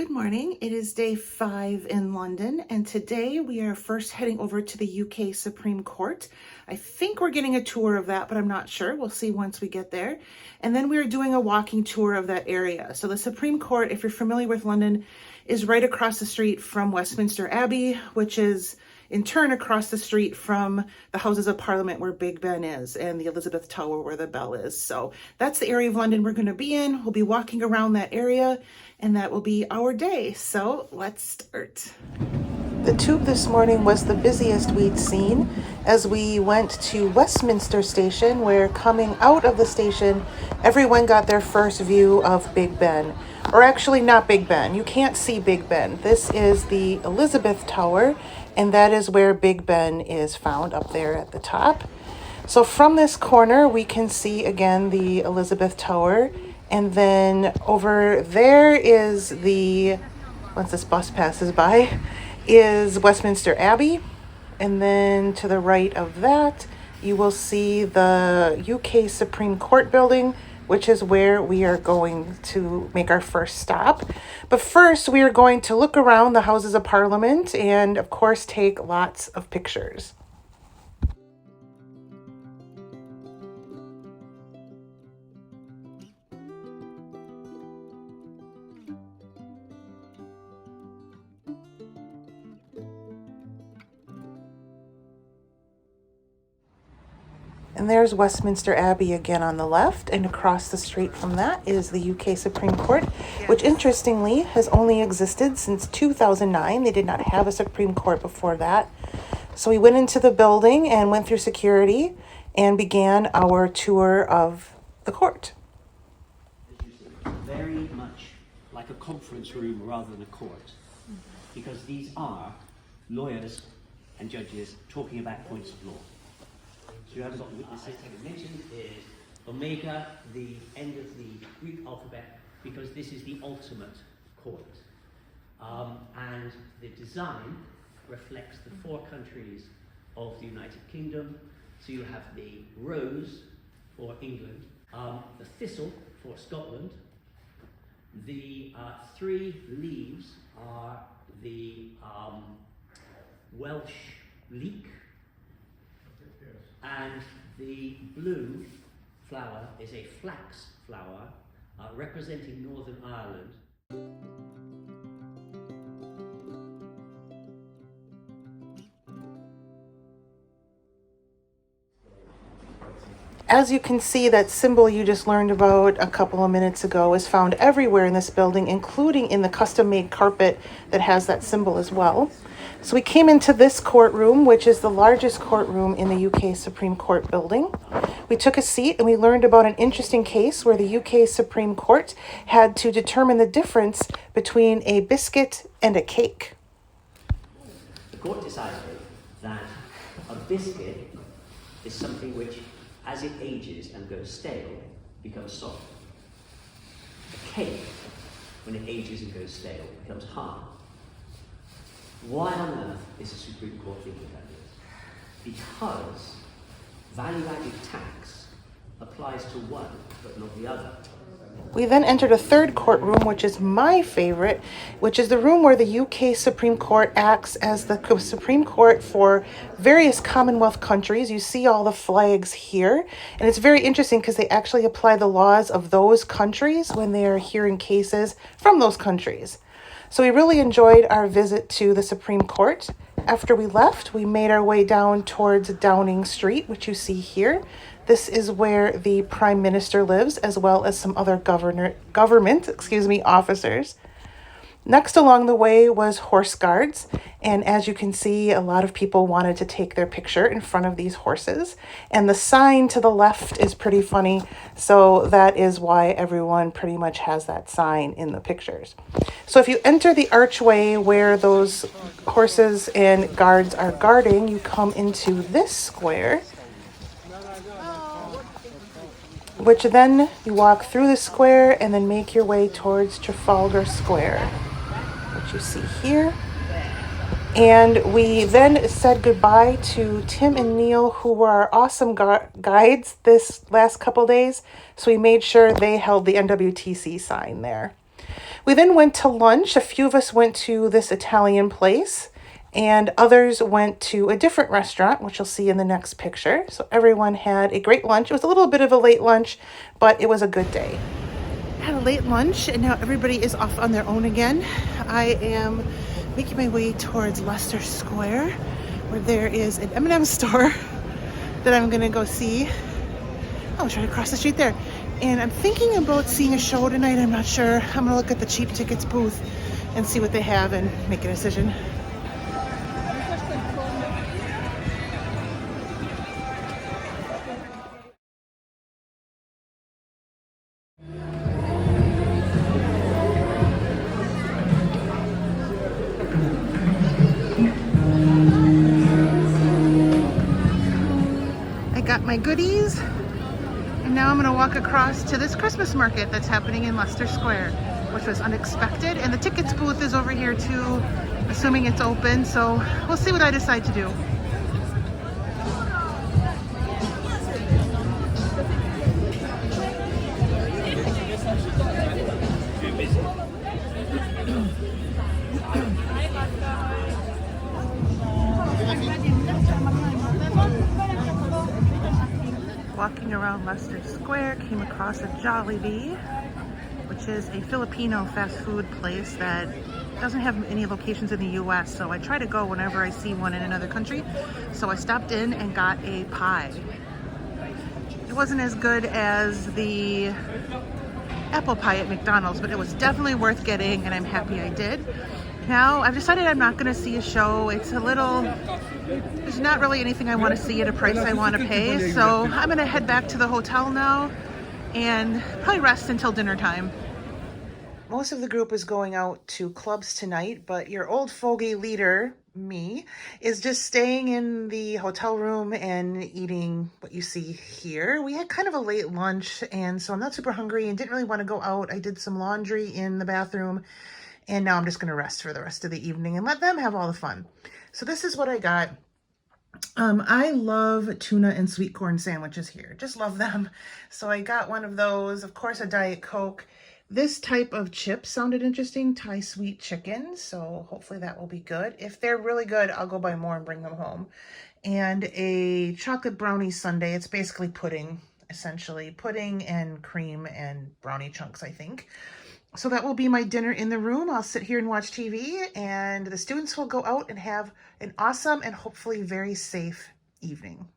Good morning. It is day 5 in London, and today we are first heading over to the UK Supreme Court. I think we're getting a tour of that, but I'm not sure. We'll see once we get there. And then we're doing a walking tour of that area. So the Supreme Court, if you're familiar with London, is right across the street from Westminster Abbey, which is in turn across the street from the Houses of Parliament where Big Ben is and the Elizabeth Tower where the bell is. So that's the area of London we're going to be in. We'll be walking around that area and that will be our day. So let's start. The tube this morning was the busiest we'd seen as we went to Westminster Station, where coming out of the station, everyone got their first view of Big Ben. Or actually not Big Ben. You can't see Big Ben. This is the Elizabeth Tower, and that is where Big Ben is found up there at the top. So from this corner, we can see again the Elizabeth Tower. And then over there is once this bus passes by, is Westminster Abbey. And then to the right of that, you will see the UK Supreme Court building, which is where we are going to make our first stop. But first, we are going to look around the Houses of Parliament and, of course, take lots of pictures. And there's Westminster Abbey again on the left, and across the street from that is the UK Supreme Court, which interestingly has only existed since 2009. They did not have a Supreme Court before that. So we went into the building and went through security and began our tour of the court. Very much like a conference room rather than a court, because these are lawyers and judges talking about points of law. So you haven't got witnesses. I mentioned is Omega, the end of the Greek alphabet, because this is the ultimate court. And the design reflects the 4 countries of the United Kingdom. So you have the rose for England, the thistle for Scotland. The 3 leaves are the Welsh leek. And the blue flower is a flax flower representing Northern Ireland. As you can see, that symbol you just learned about a couple of minutes ago is found everywhere in this building, including in the custom-made carpet that has that symbol as well. So we came into this courtroom, which is the largest courtroom in the UK Supreme Court building. We took a seat and we learned about an interesting case where the UK Supreme Court had to determine the difference between a biscuit and a cake. The court decided that a biscuit is something which, as it ages and goes stale, becomes soft. A cake, when it ages and goes stale, becomes hard. Why on earth is the Supreme Court thinking about this? Because value-added tax applies to one, but not the other. We then entered a third courtroom, which is my favorite, which is the room where the UK Supreme Court acts as the Supreme Court for various Commonwealth countries. You see all the flags here, and it's very interesting because they actually apply the laws of those countries when they are hearing cases from those countries. So we really enjoyed our visit to the Supreme Court. After we left, we made our way down towards Downjng Street, which you see here. This is where the Prime Minister lives, as well as some other government officers. Next along the way was Horseguards, and as you can see, a lot of people wanted to take their picture in front of these horses. And the sign to the left is pretty funny, so that is why everyone pretty much has that sign in the pictures. So if you enter the archway where those horses and guards are guarding, you come into this square, which then you walk through the square and then make your way towards Trafalgar Square, which you see here. And we then said goodbye to Tim and Neil, who were our awesome guides this last couple days. So we made sure they held the NWTC sign there. We then went to lunch. A few of us went to this Italian place, and others went to a different restaurant, which you'll see in the next picture. So everyone had a great lunch. It was a little bit of a late lunch, but it was a good day. Had a late lunch, and now everybody is off on their own again. I am making my way towards Leicester Square, where there is an M&M store that I'm gonna go see. I'll try to cross the street there. And I'm thinking about seeing a show tonight. I'm not sure. I'm gonna look at the cheap tickets booth and see what they have and make a decision. I got my goodies. And now I'm gonna walk across to this Christmas market that's happening in Leicester Square, which was unexpected. And the tickets booth is over here too, assuming it's open. So we'll see what I decide to do. Walking around Leicester Square, came across a Jollibee, which is a Filipino fast food place that doesn't have any locations in the US, so I try to go whenever I see one in another country. So I stopped in and got a pie. It wasn't as good as the apple pie at McDonald's, but it was definitely worth getting, and I'm happy I did. Now, I've decided I'm not going to see a show. It's a little, there's not really anything I want to see at a price I want to pay, so I'm going to head back to the hotel now and probably rest until dinner time. Most of the group is going out to clubs tonight, but your old fogey leader, me, is just staying in the hotel room and eating what you see here. We had kind of a late lunch, and so I'm not super hungry and didn't really want to go out. I did some laundry in the bathroom, and now I'm just going to rest for the rest of the evening and let them have all the fun. So this is what I got. I love tuna and sweet corn sandwiches here. Just love them. So I got one of those. Of course, a Diet Coke. This type of chip sounded interesting. Thai sweet chicken. So hopefully that will be good. If they're really good, I'll go buy more and bring them home. And a chocolate brownie sundae. It's basically pudding, essentially. Pudding and cream and brownie chunks, I think. So that will be my dinner in the room. I'll sit here and watch TV, and the students will go out and have an awesome and hopefully very safe evening.